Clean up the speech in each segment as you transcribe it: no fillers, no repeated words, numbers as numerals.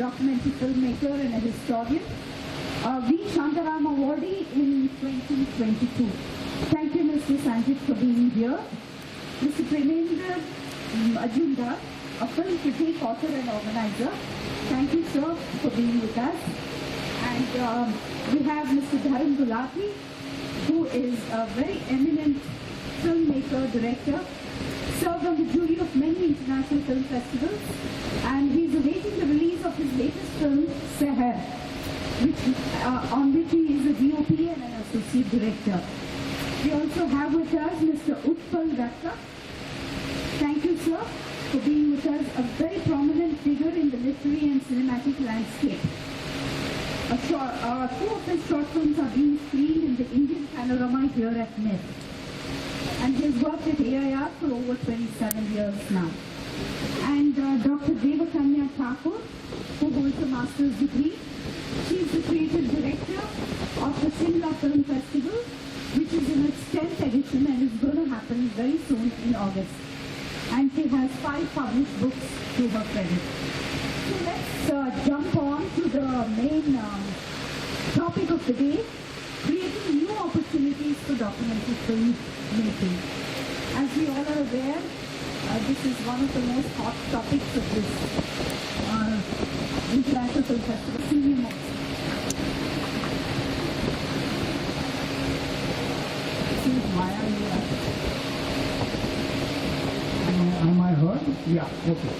documentary filmmaker and a historian, V. Shantaram Awardee in 2022. Thank you, Mr. Sanjit, for being here. Mr. Premendra Ajunda, a film critic, author and organizer. Thank you, sir, for being with us. And we have Mr. Dharam Gulati, who is a very eminent filmmaker, director, served on the jury of many international film festivals, and he's awaiting the release of his latest film, Seher, on which he is a DOP and an associate director. We also have with us Mr. Utpal Datta. Thank you, sir, for being with us, a very prominent figure in the literary and cinematic landscape. Two of his short films are being screened in the Indian panorama here at NIF. And he has worked at AIR for over 27 years now. And Dr. Devakanya Thakur, who holds a master's degree. She is the creative director of the Simla Film Festival, which is in its 10th edition and is going to happen very soon in August. And she has 5 published books to her credit. So let's jump on to the main topic of the day, creating new opportunities for documentary film making. As we all are aware, this is one of the most hot topics of this International Film Festival. Senior most. Since Maya, am I heard? Yeah, okay.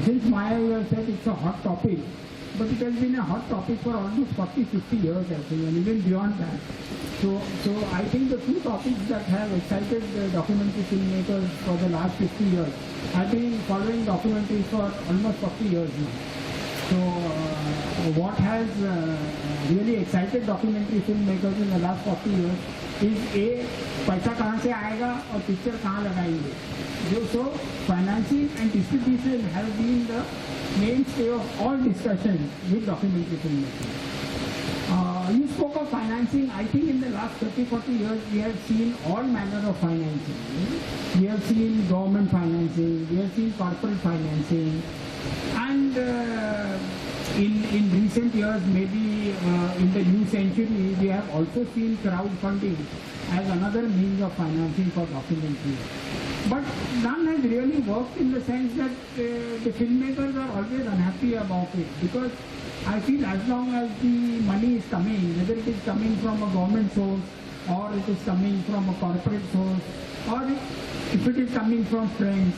Since Maya, you have said it's a hot topic, but it has been a hot topic for almost 40-50 years, I think, and even beyond that. So I think the two topics that have excited the documentary filmmakers for the last 50 years. I've been following documentaries for almost 40 years now. So what has really excited documentary filmmakers in the last 40 years is A, पैसा कहाँ से आएगा और picture कहाँ लगाएंगे. So financing and distribution have been the mainstay of all discussions with documentary filmmaking. You spoke of financing. I think in the last 30-40 years we have seen all manner of financing. We have seen government financing, we have seen corporate financing, and in recent years, maybe in the new century, we have also seen crowdfunding as another means of financing for documentaries. But none has really worked in the sense that the filmmakers are always unhappy about it, because I feel as long as the money is coming, whether it is coming from a government source or it is coming from a corporate source, or if it is coming from friends,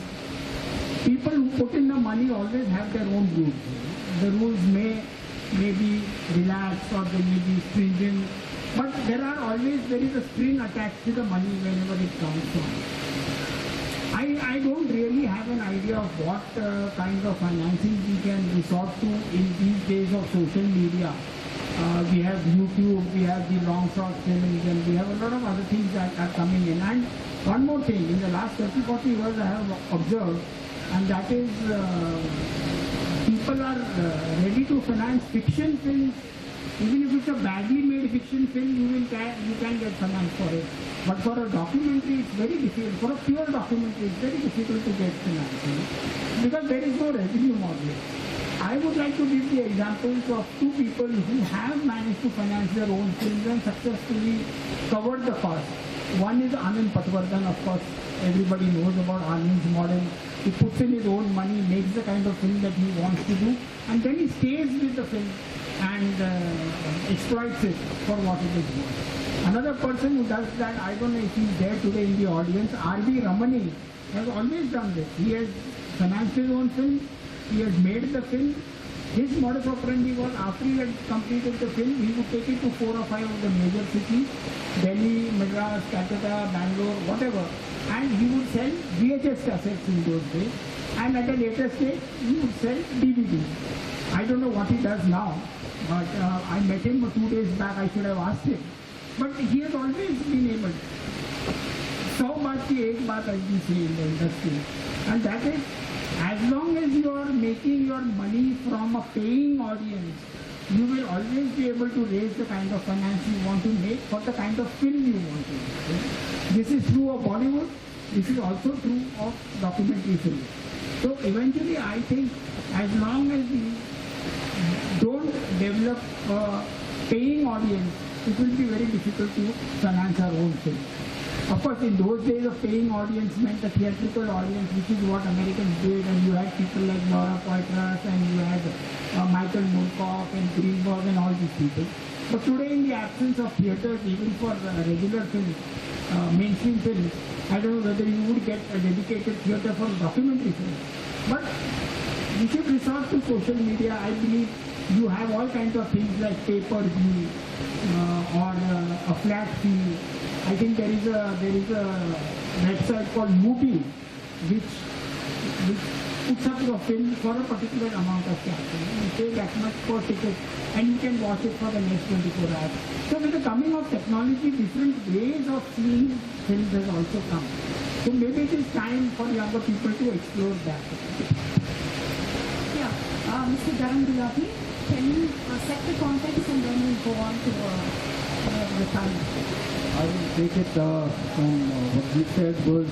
people who put in the money always have their own rules. The rules may be relaxed or they may be stringent, but there is a string attached to the money whenever it comes from. I don't really have an idea of what kind of financing we can resort to in these days of social media. We have YouTube, we have the long short films, and we have a lot of other things that are coming in. And one more thing, in the last 30-40 years I have observed, and that is people are ready to finance fiction films. Even if it's a badly made fiction film, you can get finance for it. But for a documentary, it's very difficult. For a pure documentary, it's very difficult to get finance, because there is no revenue model. I would like to give the examples of two people who have managed to finance their own films and successfully covered the cost. One is Anand Patwardhan, of course. Everybody knows about Anand's model. He puts in his own money, makes the kind of film that he wants to do, and then he stays with the film and exploits it for what it is worth. Another person who does that, I don't know if he's there today in the audience, R.V. Ramani, has always done this. He has financed his own film, he has made the film. His modus operandi was, after he had completed the film, he would take it to 4 or 5 of the major cities, Delhi, Madras, Calcutta, Bangalore, whatever, and he would sell VHS cassettes in those days, and at a later stage, he would sell DVDs. I don't know what he does now, but I met him 2 days back. I should have asked him. But he has always been able to. 100 baat ki ek baat, as we say in the industry. And that is, as long as you are making your money from a paying audience, you will always be able to raise the kind of finance you want to make for the kind of film you want to make. This is true of Bollywood. This is also true of documentary film. So eventually, I think as long as the develop a paying audience, it will be very difficult to finance our own film. Of course, in those days, a paying audience meant a theatrical audience, which is what Americans did, and you had people like Laura Poitras, and you had Michael Moorcock and Greenberg and all these people. But today, in the absence of theatres, even for regular films, mainstream films, I don't know whether you would get a dedicated theatre for documentary films. But we should resort to social media. I believe you have all kinds of things like pay-per-view or a flat fee. I think there is a website called Mubi which puts up your film for a particular amount of cash. You pay that much per ticket and you can watch it for the next 24 hours. So with the coming of technology, different ways of seeing films has also come. So maybe it is time for younger people to explore that. Yeah, Mr. Dharam Gulati, can you set the context and then we'll go on to the time? I will take it from what you said was,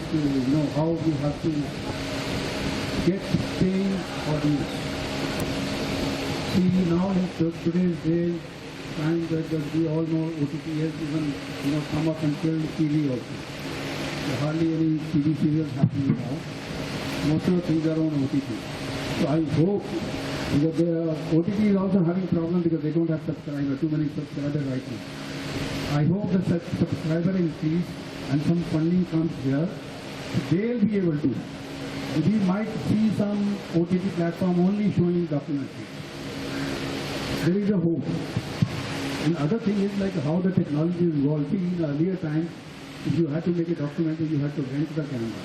how we have to get paying audience. See, now in today's day, time that we all know OTT has even, come up and killed TV also. There are hardly any TV serials happening now. Most of the things are on OTT. So I hope, because the OTT is also having problem because they don't have subscribers, too many subscribers right now. I hope the subscriber increase and some funding comes here, they'll be able to. We might see some OTT platform only showing documentaries. There is a hope. And other thing is like how the technology is evolving. In earlier times, if you had to make a documentary, you had to rent the camera.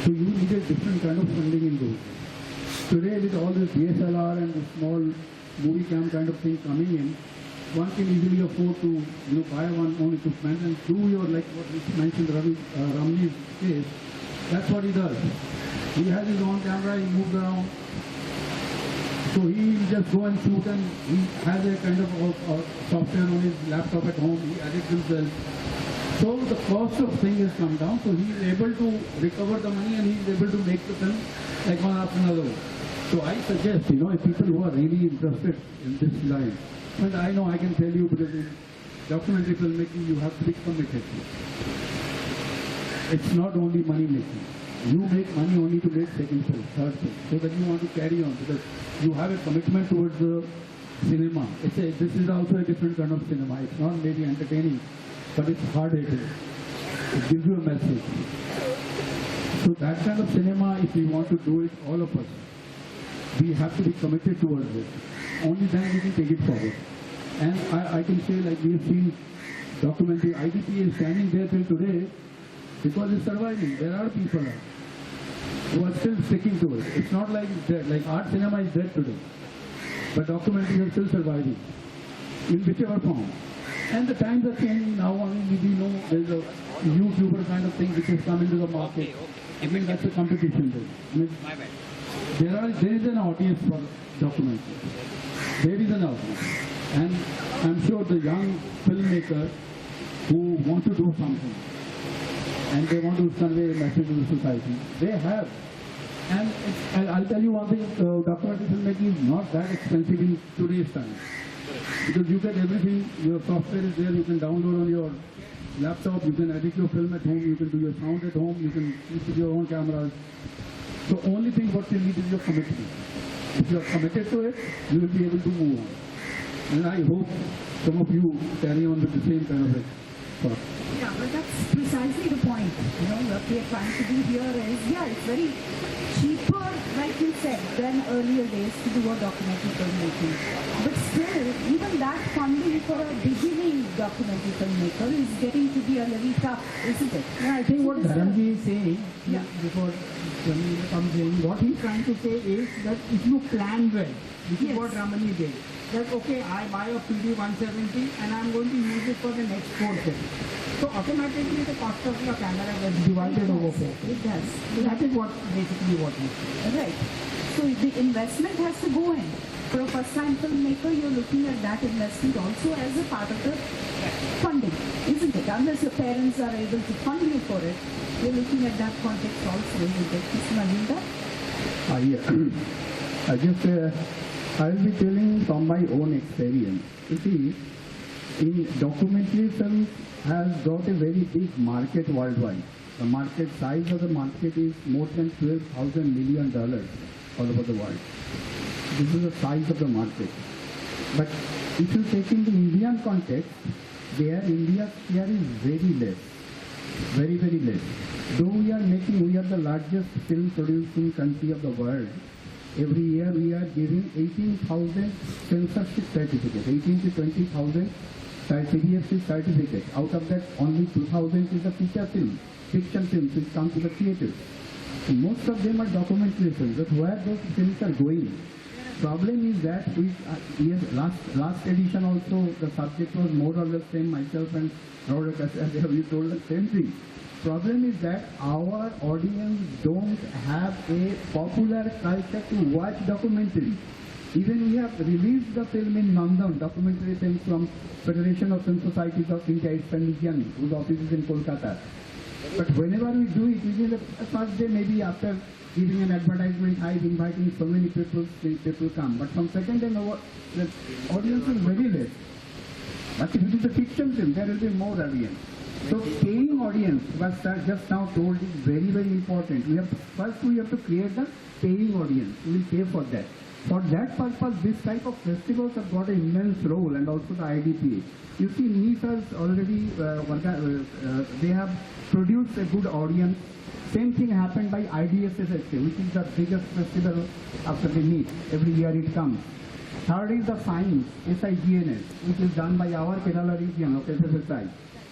So you needed different kind of funding in those days. Today with all this DSLR and the small movie cam kind of thing coming in, one can easily afford to buy one own equipment and do your, like what we mentioned Ramni's case, that's what he does. He has his own camera, he moves around. So he will just go and shoot, and he has a kind of software on his laptop at home, he edits himself. So the cost of thing has come down, so he is able to recover the money and he is able to make the film like one after another. So I suggest, if people who are really interested in this line, and I know I can tell you because in documentary filmmaking you have to be committed. It's not only money making. You make money only to make second film, third film, so that you want to carry on because you have a commitment towards the cinema. This is also a different kind of cinema. It's not maybe entertaining, but it's hard-hitting. It gives you a message. So that kind of cinema, if we want to do it, all of us, we have to be committed towards it. Only then we can take it forward. And I can say, like we have seen documentary, IDPA is standing there till today because it's surviving. There are people who are still sticking to it. It's not like it's dead. Like art cinema is dead today. But documentaries are still surviving in whichever form. And the times are changing now. I mean, we know there's a YouTuber kind of thing which has come into the market. I mean, that's a competition thing. I mean, there is an audience for documentaries. There is an audience. And I'm sure the young filmmakers who want to do something and they want to convey a message to the society, they have. And I'll tell you one thing, documentary filmmaking is not that expensive in today's time. Because you get everything, your software is there, you can download on your laptop, you can edit your film at home, you can do your sound at home, you can use with your own cameras. So only thing what you need is your commitment. If you are committed to it, you will be able to move on. And I hope some of you carry on with the same kind of thought. Yeah, but that's precisely the point. What we are trying to do here is, it's very cheaper, like you said, than earlier days to do a documentary filmmaking. But still, even that funding for a beginning documentary filmmaker is getting to be a little tough, isn't it? Yeah, I think what Dharamji is saying, before Jamil comes in, what he's trying to say is that if you plan well, which is what Ramani did, that okay, I buy a PD 170 and I'm going to use it for the next 4 films. So automatically the cost of your camera gets divided over 4 films. It does. That is what basically what he said. Right. So the investment has to go in. For a first-time filmmaker, you're looking at that investment also as a part of the funding, isn't it? Unless your parents are able to fund you for it, you're looking at that context also, isn't it? Mr. Malinda? Yeah. I just I will be telling from my own experience. You see, in documentary films has got a very big market worldwide. The market size of the market is more than $12,000 million all over the world. This is the size of the market. But if you take in the Indian context, there India's share is very less. Very, very less. Though we are the largest film producing country of the world. Every year we are giving 18,000 censorship certificates, 18 to 20,000 CDFC certificates. Out of that, only 2,000 is a feature film, fiction films which come to the theaters. And most of them are documentary films, but where those films are going? Problem is that last edition also the subject was more or less same. Myself and Robert we told the same thing. Problem is that our audience don't have a popular culture to watch documentary. Even we have released the film in London, documentary films from Federation of Film Societies of India, it's a museum whose office is in Kolkata. But whenever we do it, within the first day, maybe after giving an advertisement, inviting so many people come. But from second day, the audience is very less. But if it is a fiction film, there will be more audience. So paying audience, was just now told, is very, very important. First we have to create the paying audience. We will pay for that. For that purpose, this type of festivals have got an immense role, and also the IDPA. You see, NIS has already, they have produced a good audience. Same thing happened by IDSSSA, which is the biggest festival after the NIS. Every year it comes. Third is the science, SIGNS, which is done by our Kerala region of SSSI.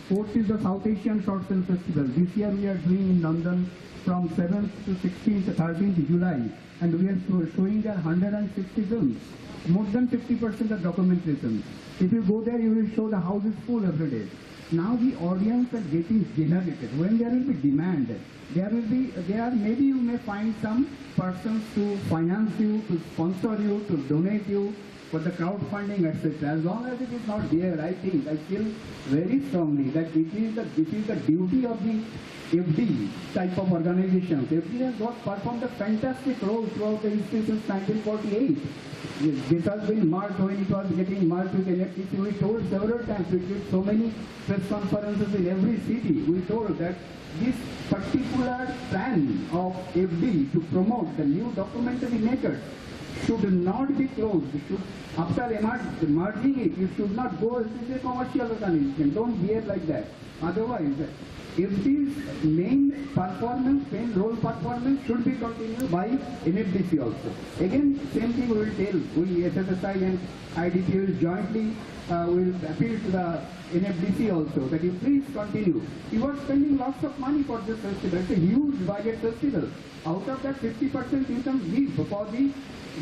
Fourth is the South Asian Short Film Festival. This year we are doing in London from 7th to 16th, 13th July. And we are showing there 160 films. More than 50% are documentary films. If you go there, you will show the house is full every day. Now the audience are getting generated. When there will be demand, maybe you may find some persons to finance you, to sponsor you, to donate you for the crowdfunding, etc. As long as it is not there, I feel very strongly that this is the duty of the FD type of organizations. FD has performed a fantastic role throughout the history since 1948. This has been merged when it was getting merged with NFTC. We told several times, we did so many press conferences in every city. We told that this particular plan of FD to promote the new documentary makers should not be closed. After merging it, you should not go as a commercial organization. Don't behave like that. Otherwise, FD's main role performance should be continued by NFDC also. Again, same thing we will tell. We, SSSI and IDPA will jointly will appeal to the NFDC also that you please continue. You are spending lots of money for this festival. It's a huge budget festival. Out of that, 50% you can give for the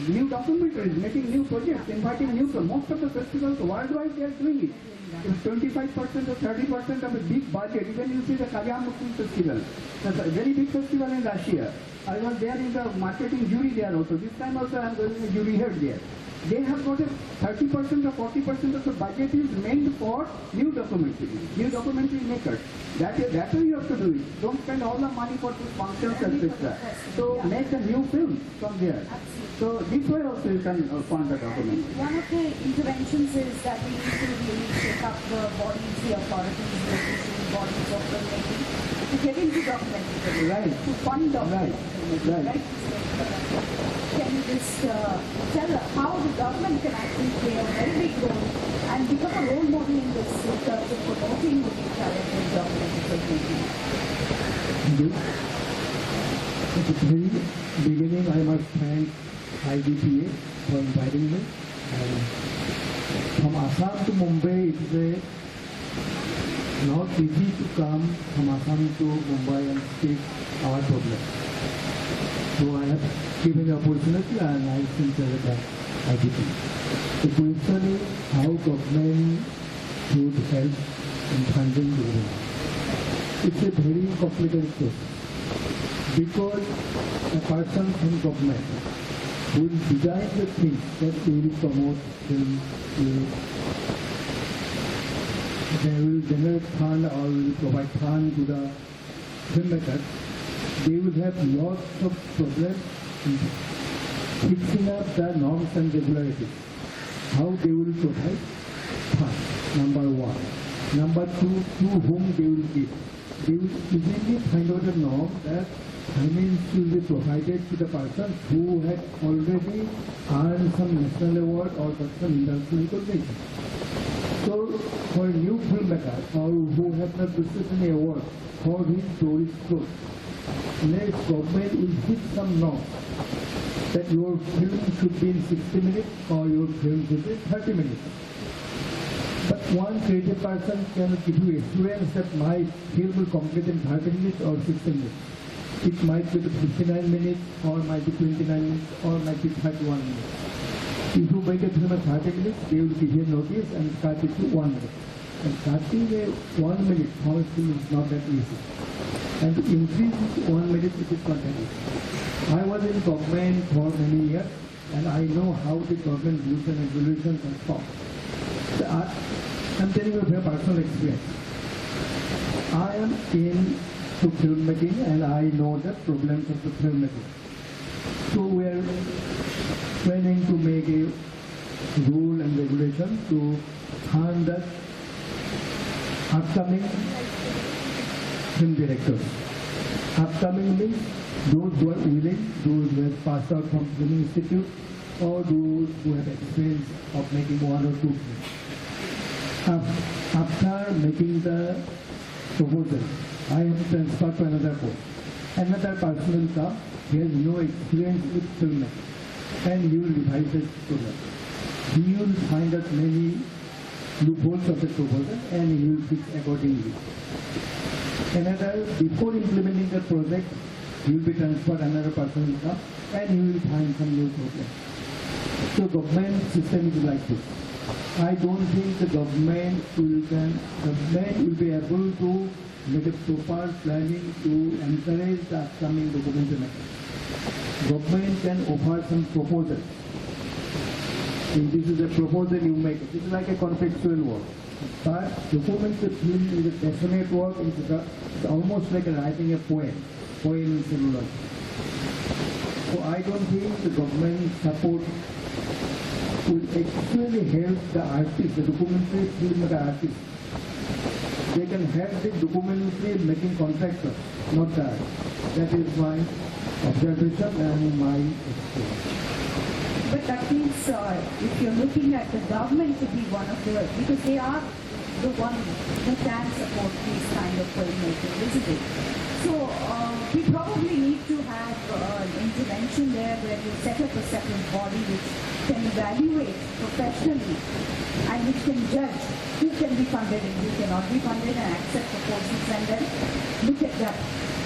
new documentaries, making new projects, inviting new projects. Most of the festivals worldwide they are doing it. If 25% or 30% of a big budget, even you see the Kazakh Muslim Festival. That's a very big festival in Russia. I was there in the marketing jury there also. This time also I am going to jury head there. They have got a 30% or 40% of the budget is meant for new documentary makers. That way you have to do it. Don't spend all the money for these functions, etc. So make a new film from there. So this way also you can fund the documentary. One of the interventions is that we need to really shake up the bodies, the authorities, the official bodies of filmmaking to get into documentary. Right. To fund documentary. Right. Can you just tell how the government can actually play a very big role and become a role model in this in terms of promoting the talented documentary filmmaking? At the very beginning, I must thank IDPA for inviting me. And from Assam to Mumbai, it is not easy to come from Assam to Mumbai and speak our problem. So I have given the opportunity and I sincerely thank IDPA. The question is how government should help in funding the women. It's a very complicated question. Because a person in government will design the things that they will promote, they will generate fund or will provide fund to the filmmakers. They will have lots of problems fixing up the norms and regularities. How they will provide? First, number one. Number two, to whom they will give. They will easily find out a norm that finance will be provided to the person who had already earned some national award or got some international recognition. So, for a new filmmaker or who has not received any award, for his door is closed. Next, government will hit some norms that your film should be in 60 minutes or your film should be 30 minutes. But one creative person can give you assurance that my film will complete in 30 minutes or 60 minutes. It might be 59 minutes or might be 29 minutes or might be 31 minutes. If you make a film in 30 minutes, they will give you a notice and cut it to 1 minute. And cutting a 1 minute honestly is not that easy. And to increase it to 1 minute, it is not that easy. I was in government for many years and I know how the government rules and regulations and stuff. So I'm telling you from personal experience. I am into filmmaking and I know the problems of the filmmaking. So we are planning to make a rule and regulation to fund the upcoming film directors. Upcoming means those who are willing, those who have passed out from film institute, or those who have experience of making one or two films. After making the proposal, I am transferred to another post. Another person will come, he has no experience with filmmaking, and he will revise his proposal. He will find out many loopholes of the proposal and he will fix accordingly. Another, before implementing the project, he will be transferred, another person will come, and he will find some new problem. So government system is like this. I don't think the government will be able to make a proper planning to encourage the upcoming documentary makers. Government can offer some proposals. If this is a proposal you make, it is like a conceptual work. But documentary film is a definite work, it's almost like writing a poem in celluloid. So I don't think the government support will actually help the artists, the documentary filmmaker artists. They can help the documentary making contractors, not the artists. That is my observation and my experience. But that means if you're looking at the government to be one of the, because they are the one who can support these kind of filmmaking, isn't it? So we probably need to have an intervention there where you set up a separate body which can evaluate professionally and which can judge who can be funded and who cannot be funded and accept proposals and then look at that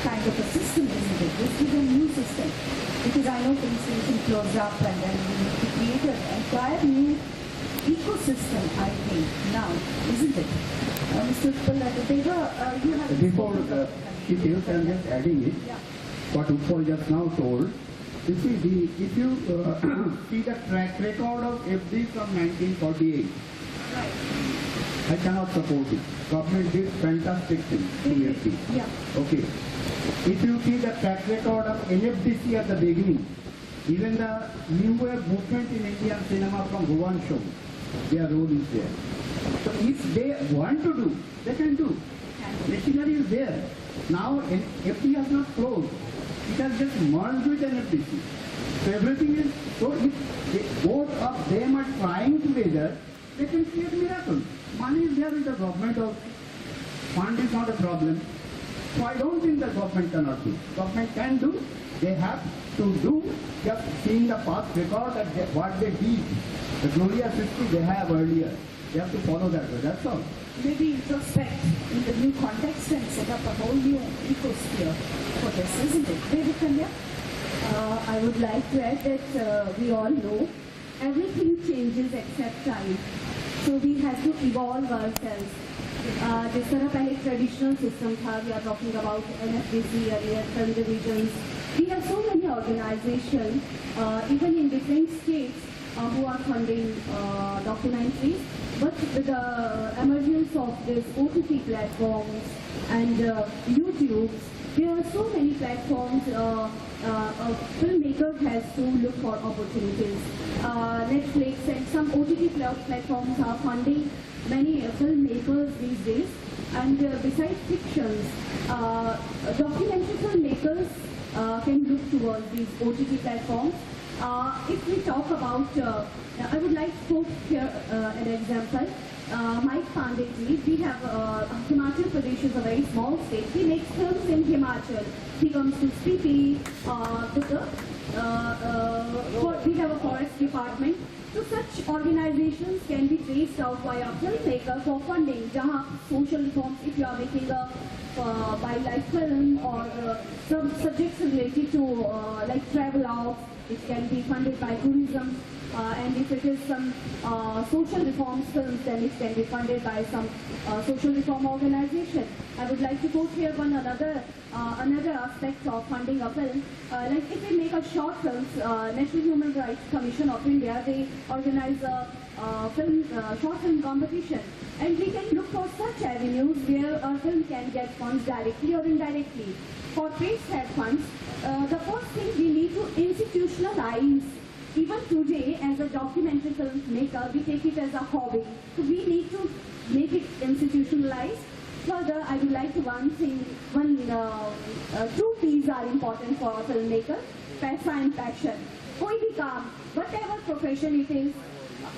kind of a system, isn't it? This is a new system. Because I know things can close up and then we need to create an entire new ecosystem, I think, now, isn't it? Mr. Pulladeva, you have... Before details, I am just adding it. Yeah. What Utpal just now told. You see, if you see the track record of FD from 1948, Right. I cannot support it. Government did fantastic things to FD. Yeah. Okay. If you see the track record of NFDC at the beginning, even the newer movement in Indian cinema from Bhuvan Show, their role is there. So if they want to do, they can do. Machinery is there. Now FD has not closed. It has just merged with NFDC. So everything is, so if both of them are trying together, they can create miracles. Money is there in the government also. Fund is not a problem. So I don't think the government cannot do. Government can do. They have to do. Just seeing the past record that what they did, the glorious history they have earlier. They have to follow that way. That's all. Maybe introspect in the new context and set up a whole new ecosphere for this, isn't it? David Kanya? I would like to add that we all know everything changes except time. So we have to evolve ourselves. जिस तरह पहले traditional system था, we are talking about NFDC, earlier film divisions. We have so many organizations, even in different states, who are funding documentaries. But with the emergence of these OTT platforms and YouTube, There are so many platforms. A filmmaker has to look for opportunities. Netflix and some OTT platforms are funding many filmmakers these days. And besides fictions, documentary filmmakers can look towards these OTT platforms. If we talk about, I would like to quote here an example. Mike Pandey, we have Himachal Pradesh is a very small state. He makes films in Himachal. He comes to Spiti with the, we have a forest department. So such organizations can be traced out by a filmmaker for funding. Jahan social reforms, if you are making a wildlife film or some subjects related to like travel ops, it can be funded by tourism. And if it is some social reforms films, then it can be funded by some social reform organization. I would like to quote here another aspect of funding a film. Like if we make a short films, National Human Rights Commission of India, they organize a short film competition. And we can look for such avenues where a film can get funds directly or indirectly. Corporates have funds. The first thing we need to institutionalize. Even today, as a documentary filmmaker, we take it as a hobby. So we need to make it institutionalized. Further, I would like to two P's are important for a filmmaker: पैसा and passion. कोई भी काम, whatever profession it is,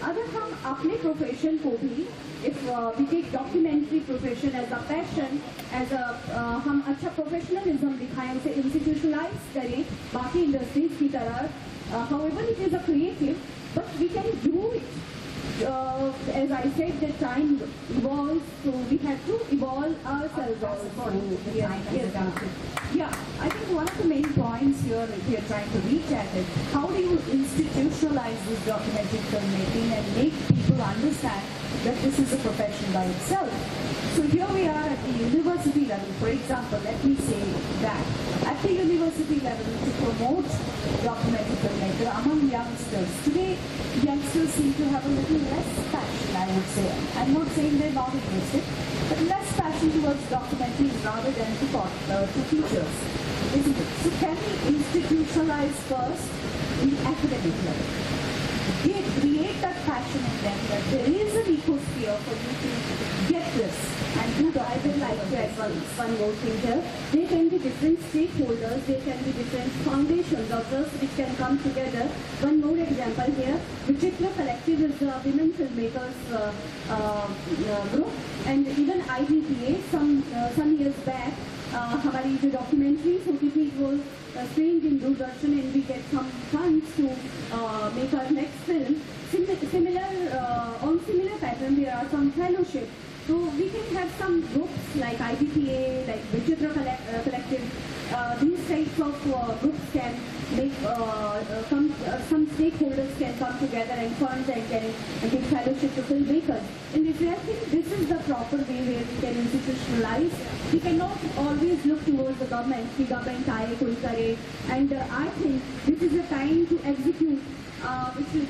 अगर हम अपने profession को भी, if we take documentary profession as a passion, as a हम अच्छा professionalism दिखाएं, उसे institutionalize करें, बाकी industries की तरह. However, it is a creative, but we can do it. As I said, the time evolves, so we have to evolve ourselves also. Yeah, I think one of the main points here that we are trying to reach at is how do you institutionalize this documentary filmmaking and make people understand that this is a profession by itself. So here we are at the university level, for example, let me say that. At the university level, to promote documentary filmmaking among youngsters, today youngsters seem to have a little less passion, I would say. I'm not saying they're not interested, but less passion towards documentaries rather than to features, isn't it? So can we institutionalize first the academic level? Create that passion in them that there is an ecosphere for you to get this and do that. I would like to add one more thing here. There can be different stakeholders, there can be different foundations or trusts which can come together. One more example here, Vichitra Collective is a women filmmakers group, and even IDPA some years back, हमारी जो documentaries होती थी वो screened in Doordarshan and we get some funds to make our next film. On similar pattern, there are some fellowships. So we can have some groups like IDPA, like Vichitra Collective. These types of groups can make some stakeholders can come together and fund and can give fellowship to filmmakers. And if I think this is the proper way where we can institutionalize, we cannot always look towards the government. कि government आए कोई करे. And I think this is a time to execute.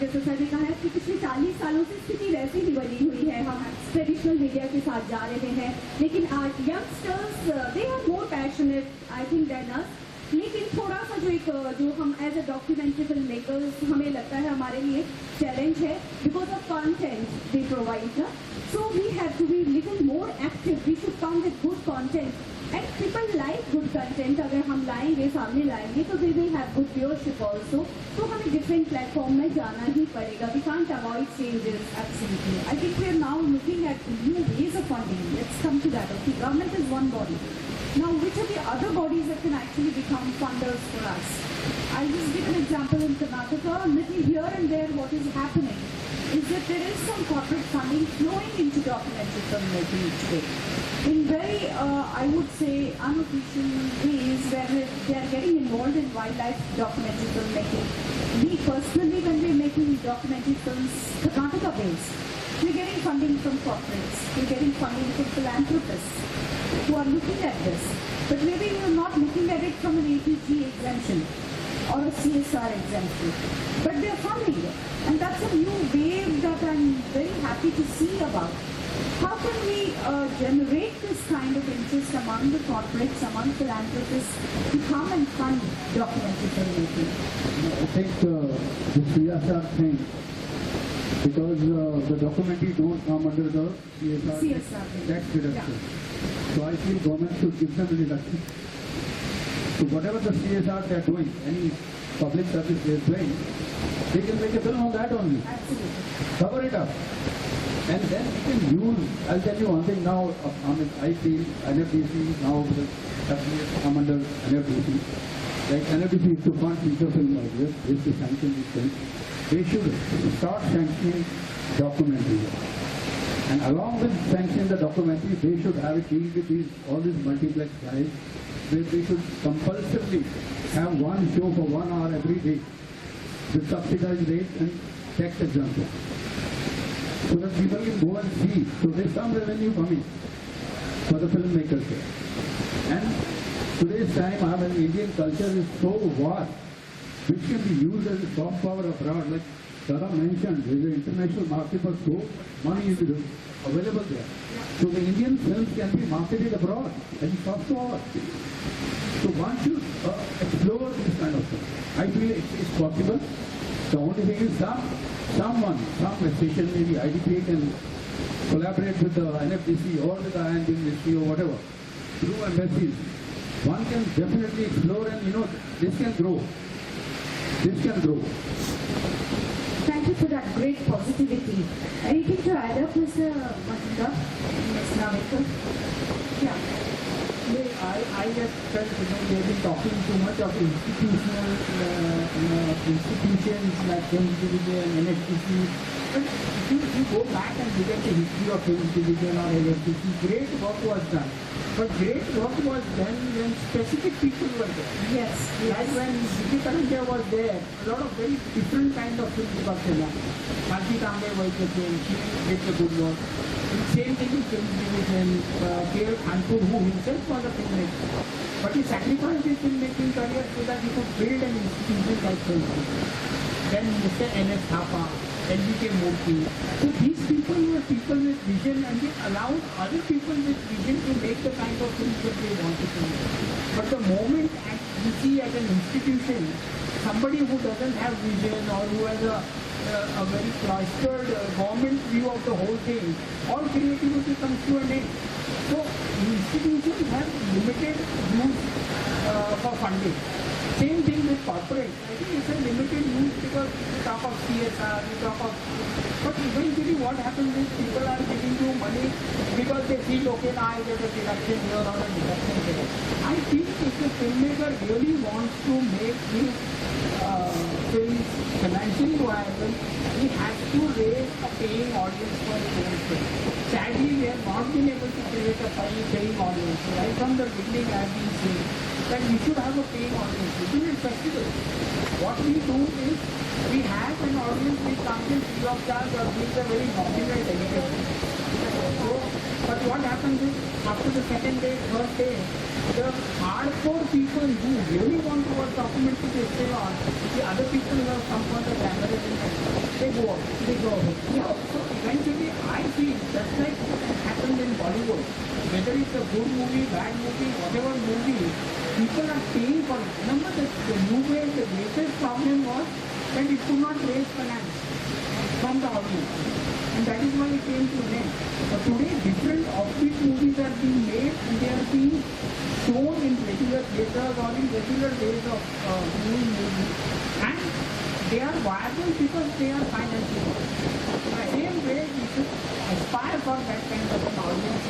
जैसे sir ने कहा है कि पिछले 40 सालों से स्थिति वैसी ही बनी हुई है. हम ट्रेडिशनल मीडिया के साथ जा रहे हैं, लेकिन youngsters they are more passionate I think then us. लेकिन थोड़ा सा जो हम as a documentary film makers हमें लगता है हमारे लिए चैलेंज है because of content they provide ना. So we have to be little more active. We should come with good content and people like good content. अगर हम लाएंगे सामने लाएंगे तो they will have good viewership also. तो हमें डिफरेंट प्लेटफॉर्म में जाना ही पड़ेगा. We can't avoid changes. Absolutely. I think we are now looking at new ways of funding. Let's come to that. Okay, government is one body. Now, which are the other bodies that can actually become funders for us? I'll just give an example in Karnataka. A little here and there, what is happening is that there is some corporate funding flowing into documentary filmmaking today. In very, I would say, unofficial ways where they are getting involved in wildlife documentary filmmaking. We personally, when we're making documentary films, Karnataka based, we're getting funding from corporates, we're getting funding from philanthropists who are looking at this. But maybe we're not looking at it from an APG exemption or a CSR exemption. But they're funding it. And that's a new wave that I'm very happy to see about. How can we generate this kind of interest among the corporates, among philanthropists to come and fund documentary filmmaking? I think the CSR thing, because the documentary don't come under the CSR thing. tax reduction. So I feel government should give them a reduction. So whatever the CSR they are doing, any public service they are doing, they can make a film on that only. Absolutely. Cover it up. And then we can use, I'll tell you one thing now, I feel NFDC now will come under NFDC. Like NFDC is to fund feature film ideas, is to sanction these films. They should start sanctioning documentaries. And along with sanctioning the documentary, they should have a deal with all these multiplex guys, where they should compulsively have one show for 1 hour every day with subsidized rates and tax exemption, so that people can go and see. So there's some revenue coming for the filmmakers here. And today's time, I mean, Indian culture is so vast, which can be used as a soft power abroad. Like Tara mentioned, there's an international market for so money is available there. So the Indian films can be marketed abroad as a soft power. So one should explore this kind of thing. I feel it's possible. The only thing is some station, maybe IDPA can collaborate with the NFDC or with the IND ministry or whatever, through embassies. One can definitely explore, and this can grow. This can grow. Thank you for that great positivity. Anything to add up, Mr. Mahinda? Mr. Navekar? Yeah. I just felt, they've been talking too much of institutional institutions like Films Division, NFTC. But if you go back and look at the history of Films Division or NFTC, great work was done. But great work was done when specific people were there. Yes. Like when Vicky Karanja was there, a lot of very different kind of films got done. Bharti Tambe was the same, she did the good work. Same thing in Films Division, K.L. Khanpur, who himself was a filmmaker. But he sacrificed his filmmaking career so that he could build an institution like Films Division. Then Mr. N.S. Thapa, N.B.K. Murthy. So these people were people with vision, and they allowed other people with vision to make the kind of films that they wanted to make. But the moment you see at an institution, somebody who doesn't have vision or who has a very cloistered government view of the whole thing, all creativity comes to an end. So institutions have limited use for funding. Same thing with corporate. I think it's a limited use because we talk of CSR, we talk of... But eventually what happens is people are giving you money because they feel, okay, now I get a deduction here or a deduction there. I think if the filmmaker really wants to make his films financially viable, he has to raise a paying audience for his own film. Sadly, we have not been able to create a paying audience. Right from the beginning, I have been saying that we should have a paying audience. Even in festivals, what we do is we have an audience which comes in free of charge or gives a very nominal delegation. But what happens is, after the second day, third day, the hardcore people who really want to watch documentary, they stay on. The other people who have come for the camera, they go off. They go off. Yeah. So eventually, I feel just like happened in Bollywood, whether it's a good movie, bad movie, whatever movie, people are paying for it. Remember that the movie, the greatest problem was that it could not raise finance from the audience. And that is why it came to an end. But today, different offbeat movies are being made and they are being shown in regular theaters or in regular days of viewing movies. And they are viable because they are financially viable. In the same way, we should aspire for that kind of an audience,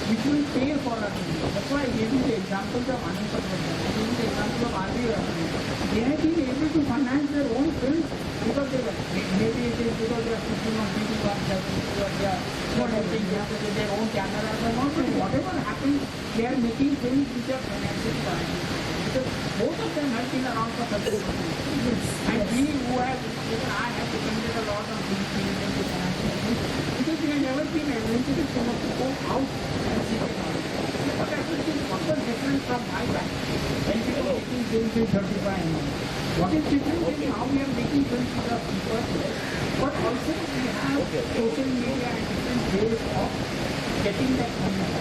which will pay for our movie. That's why I gave you the examples of Anand Patwardhan. I gave you the example of R.V. Raman. They have been able to finance their own films because they were, maybe it is because they are shooting on TV because they are not having their own cameras or not, but whatever happens, they are making films which are financially viable. Because both of them have been around for 30 years. And we who have, even I have depended a lot on these things and the financial things because we have never been adventurous enough to go out and see the knowledge. What I think is what was different from my back when we were making films in 35 mm. What is different is how we are making films with the people, but also we have social media and different ways of getting that content.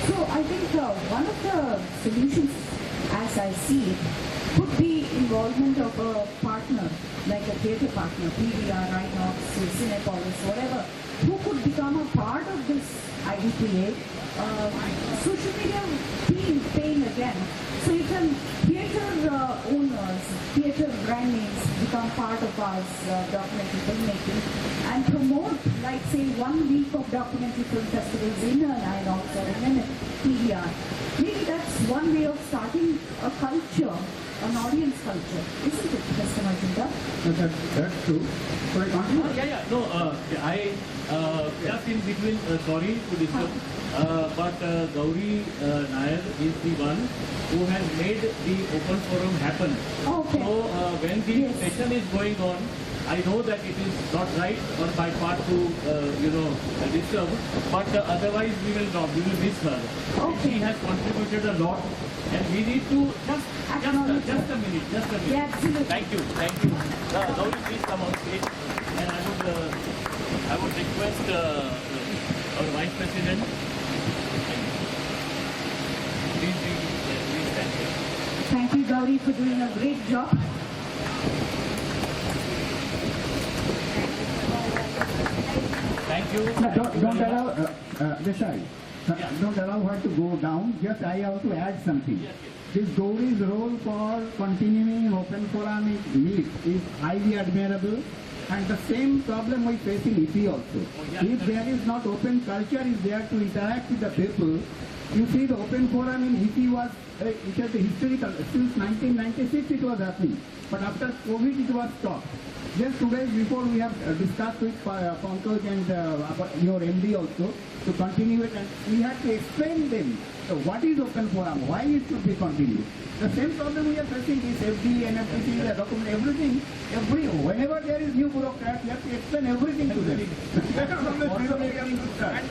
So I think one of the solutions, as I see it, could be involvement of a partner, like a theatre partner, PVR, Inox, Cinepolis, whatever, who could become a part of this IDPA. Social media being paying again. So you can theatre owners, theatre brand names become part of our documentary filmmaking and promote, like say, 1 week of documentary film festivals in an INOX or in a PVR. Maybe that's one way of starting a culture, an audience culture, isn't it, Mr. Majumdar? That's true. So I continue. No, I just in between, sorry to disturb, but Gauri Nair is the one who has made the open forum happen. Okay. So when the Yes. session is going on, I know that it is not right on my part to, disturb, but otherwise we will miss her. And Okay. she has contributed a lot, and we need to just a minute. Yeah, absolutely. Thank you. Gauri, please come on stage, and I would request our Vice President. Please stand here. Thank you, Gauri, for doing a great job. Thank you. No, don't allow, Desai, don't allow her to go down. Just I have to add something. Yes, This Gauri's role for continuing open forum meet is highly admirable, and the same problem we face in EP also. yeah, If there is not open culture is there to interact with the people, you see the open forum in EP was, it has a historical, since 1996 it was happening, but after COVID it was stopped. Just 2 days before we have discussed with Pankaj and your MD also to continue it, and we had to explain them what is open forum, why it should be continued. The same problem we are facing is FD, NFTC, the document, everything. Whenever there is new bureaucrat, you have to explain everything to them. That is always beginning to start.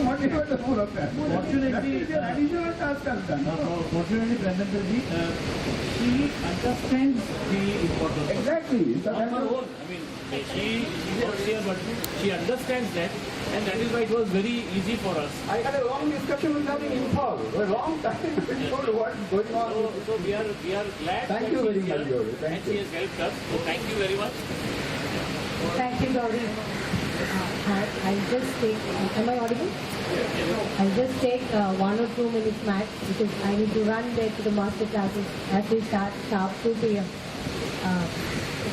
Whatever the bureaucrat. Fortunately, that is an additional task has done. Fortunately, Pranandarji, she understands the importance. Exactly. So On that her was- own, I mean, she is not here, but she understands that, and that is why it was very easy for us. I had a long discussion with them in Impal. A long time to told what's going on. So we are glad Thank that you she very is much, here, Gauri. Thank and she you. has helped us. So thank you very much. Thank you, Gauri. I'll just take, am I audible? I'll just take 1 or 2 minutes max because I need to run there to the master classes as we start sharp 2 p.m.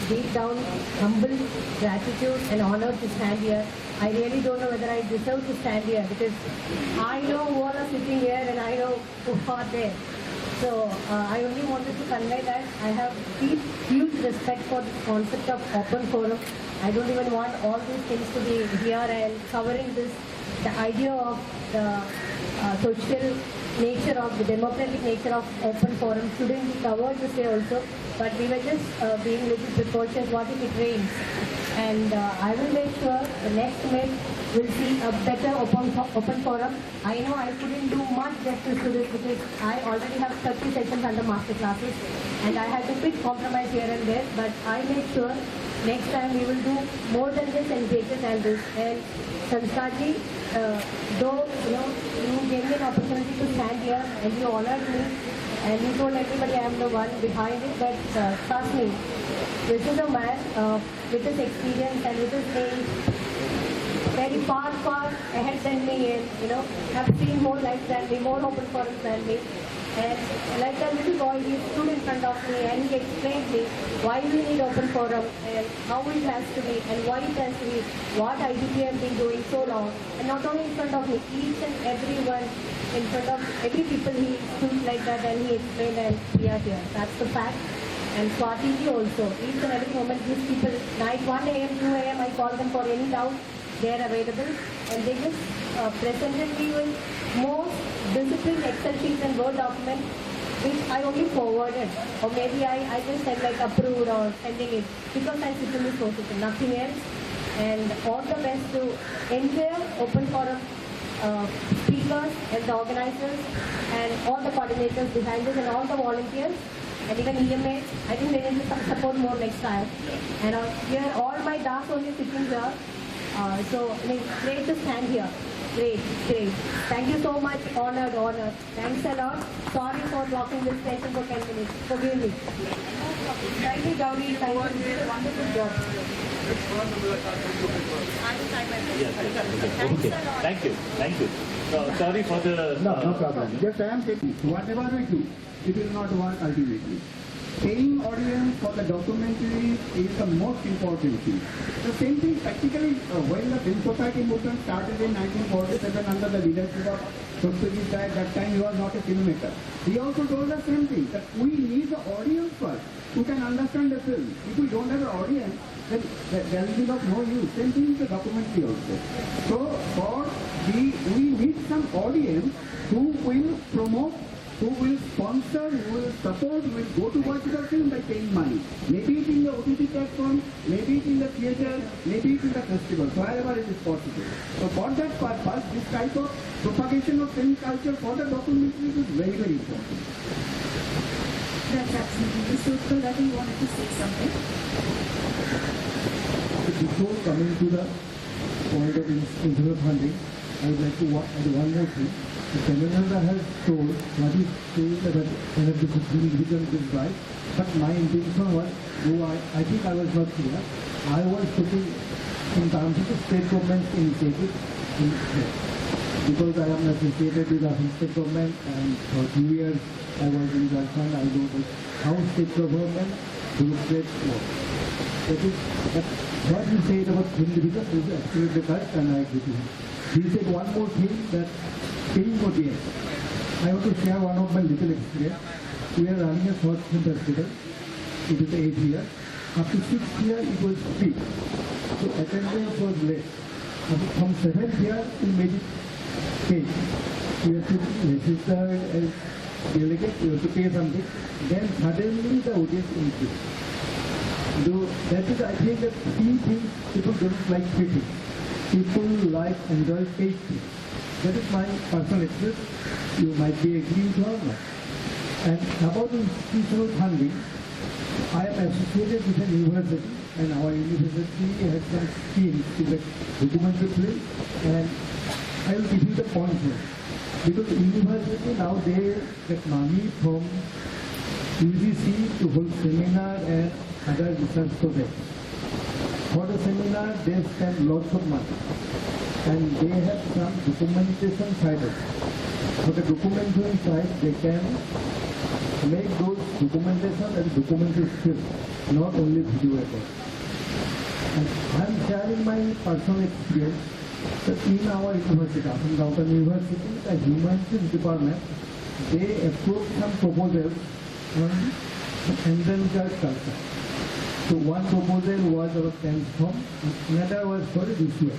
Deep down, humble gratitude and honor to stand here. I really don't know whether I deserve to stand here because I know who all are sitting here and I know who are there. So I only wanted to convey that I have deep, huge respect for the concept of open forum. I don't even want all these things to be here and covering this, the idea of the social nature of the democratic nature of open forum shouldn't be covered this way also. But we were just being a little precocious. What if it rains? And I will make sure the next May will see a better open forum. I know I couldn't do much justice to this because I already have 30 sessions under master classes and I had to pick compromise here and there. But I make sure next time we will do more than this and greater than this. And Sanskar-ji, though you gave me an opportunity to stand here and you honored me and you told everybody I am the one behind it, but trust me, this is a man with his experience and with his age, very far ahead than me and have seen more life than me, more open forums than me. And like that little boy, he stood in front of me and he explained me why we need open forum and how it has to be and why it has to be, what IDPA has been doing so long. And not only in front of me, each and everyone, in front of every people he stood like that and he explained and we are here. That's the fact. And Swati ji also, each and every moment these people, night 1 a.m., 2 a.m., I call them for any doubt, they are available and they just presented me with most disciplined Excel sheets and Word documents which I only forwarded or maybe I just said like approved or sending it because I sit in this process and nothing else. And all the best to entire open forum speakers and the organizers and all the coordinators behind this and all the volunteers. and even EMA. I think they need to support more next time. And here, all my DAS only sitting here. So, I mean, great to stand here. Great, great. Thank you so much. Honored, honored. Thanks a lot. Sorry for blocking this station for 10 minutes. Forgive me. Thank you, Gauri. Thank you. You did a wonderful job. Okay. Thank you. Thank you. Sorry for the... No problem. Just I am saying, whatever we do, it will not work ultimately. Paying audience for the documentary is the most important thing. The same thing practically when the film society movement started in 1947 under the leadership of Portuguese guy, at that time he was not a filmmaker. He also told the same thing, that we need the audience first who can understand the film. If we don't have an audience, then there will be of no use. Same thing with the documentary also. So we need some audience who will promote, who will sponsor, who will support, who will go to watch the film by paying money. Maybe it in the OTT platform, maybe it in the theatre, maybe it in the festival, so wherever it is possible. So for that purpose, this type of propagation of film culture for the documentaries is very, very important. That's absolutely true. That you wanted to say something. Before coming to the point of internal funding, I would like to add one more thing. The seminar has told what is saying that energy significant is right, but my intention was, though I think I was not clear, I was putting in terms of the state government initiative in there. Because I am associated with the state government and for 2 years I was in Jharkhand, I know how state government bureaucrats work. That what you said about significance is absolutely correct and I agree with you. He said one more thing, that paying audience. I want to share one of my little experience. We are running a short film festival. It is 8 years. After 6 years, it was free. So attendance was less. From 7th year, we made it paid. We have to register as delegate, we have to pay something. Then suddenly the audience increased. So that is, I think, that three things people don't like free things. People like enjoy paid things. That is my personal experience. You might be agreeing to or not. And about institutional funding, I am associated with an university, and our university has some schemes to make documentary film, and I will give you the point here. Because university now they get money from UGC to hold seminar and other research projects. For the seminar, they spend lots of money. And they have some documentation side. For the documentation side, they can make those documentation and documentary skills, not only video record. And I am sharing my personal experience that in our university, from Downtown University, the humanities department, they approved some proposals on endangered culture. So one proposal was about dance form, another was for visual.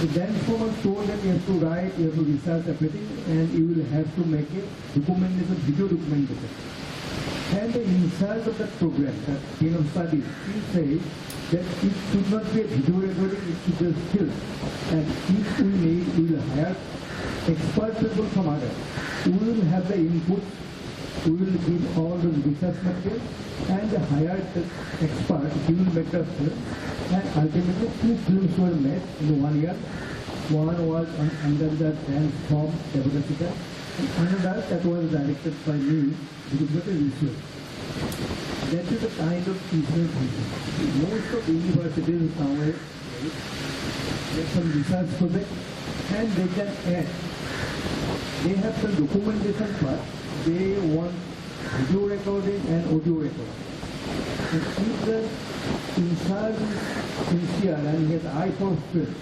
The dance form was told that you have to write, you have to research everything, and you will have to make a documentation, video documentation. And the inside of that program, that kind of studies, he says that it should not be a video recording, it should be a skill. And if we need, we will hire expert people from others. We will have the input, we will give all the research material, and the hired expert, he will make the film. And ultimately, 2 films were made in 1 year. One was under the dance form, Devagasika, and another that was directed by me, because of the visual. That is the kind of research we do. Most of universities nowadays get some research project, and they can add. They have some documentation part. They want video recording and audio recording. And if the inside is sincere and he has eye for film,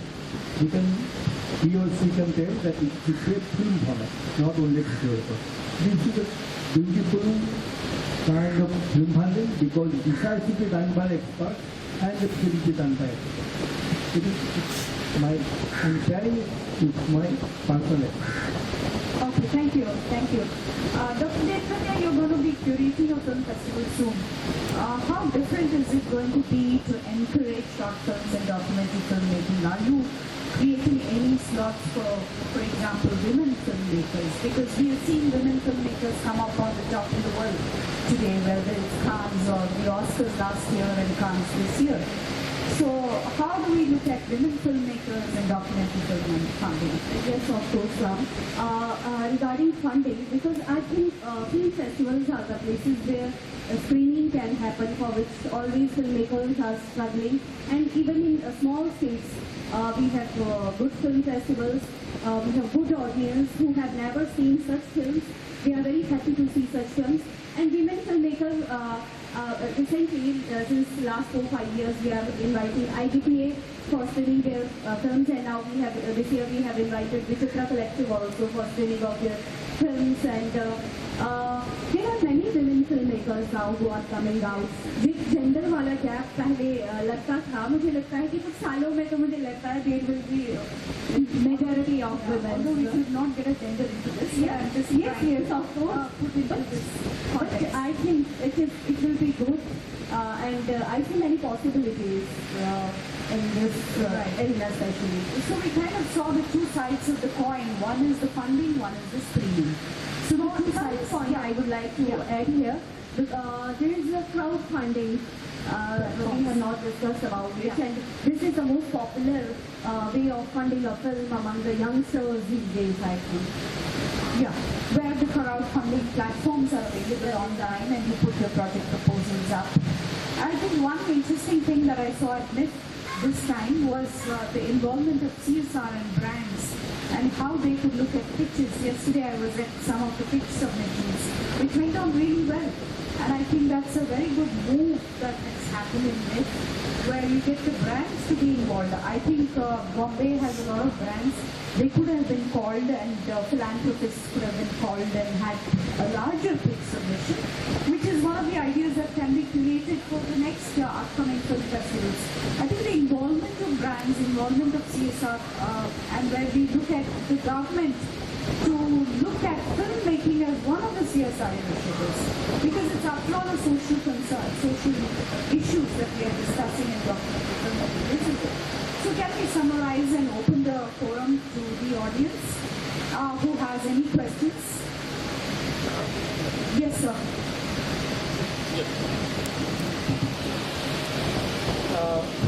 he or she can tell that it should be a film format, not only video record. This is a beautiful kind of film funding because research should be done by experts and the film should be done by experts. I'm sharing it with my personal experience. Okay, thank you, thank you. Dr. Detranya, you're going to be curating a film festival soon. How different is it going to be to encourage short films and documentary filmmaking? Are you creating any slots for example, women filmmakers? Because we have seen women filmmakers come up on the top in the world today, whether it's Cannes or the Oscars last year and Cannes this year. So how do we look at women filmmakers and documentary film funding? Yes, of course, Ram. Regarding funding, because I think film festivals are the places where screening can happen, for which all these filmmakers are struggling. And even in small states, we have good film festivals, we have good audience who have never seen such films. They are very happy to see such films. And women filmmakers, recently, since last 4-5 years, we are inviting IDPA for screening their films, and now we have this year we have invited Vijitra Collective also for screening of their films. And there are many women filmmakers now who are coming out. Gender वाला gap पहले लगता था, मुझे लगता है कि कुछ सालों में तो मुझे लगता है there will be majority of women. Although we should not get a gender into this. Yes, of course. Put into this But context. I think it will be good, and I see many possibilities in this area especially. So we kind of saw the two sides of the coin. One is the funding, one is the screening. So the two One sides. point I would like to add here. There is a crowdfunding. We have not discussed about it, and this is the most popular way of funding a film among the youngsters these days, I think. Yeah, where the crowdfunding platforms are available online and you put your project proposals up. I think one interesting thing that I saw at MIF this time was the involvement of CSR and brands and how they could look at pitches. Yesterday I was at some of the pitch submissions, which went on really well. And I think that's a very good move that has happened in MIF, where you get the brands to be involved. I think Bombay has a lot of brands. They could have been called, and philanthropists could have been called and had a larger pitch submission, which is one of the ideas that can be created for the next upcoming film festivals. I think the involvement of brands, involvement of CSR, and where we look at the government to look at filmmaking as one of the CSR initiatives, because it's after all a social concern, social issues that we are discussing and documenting filmmaking, isn't it? So can we summarize and open the forum to the audience who has any questions? Yes, sir.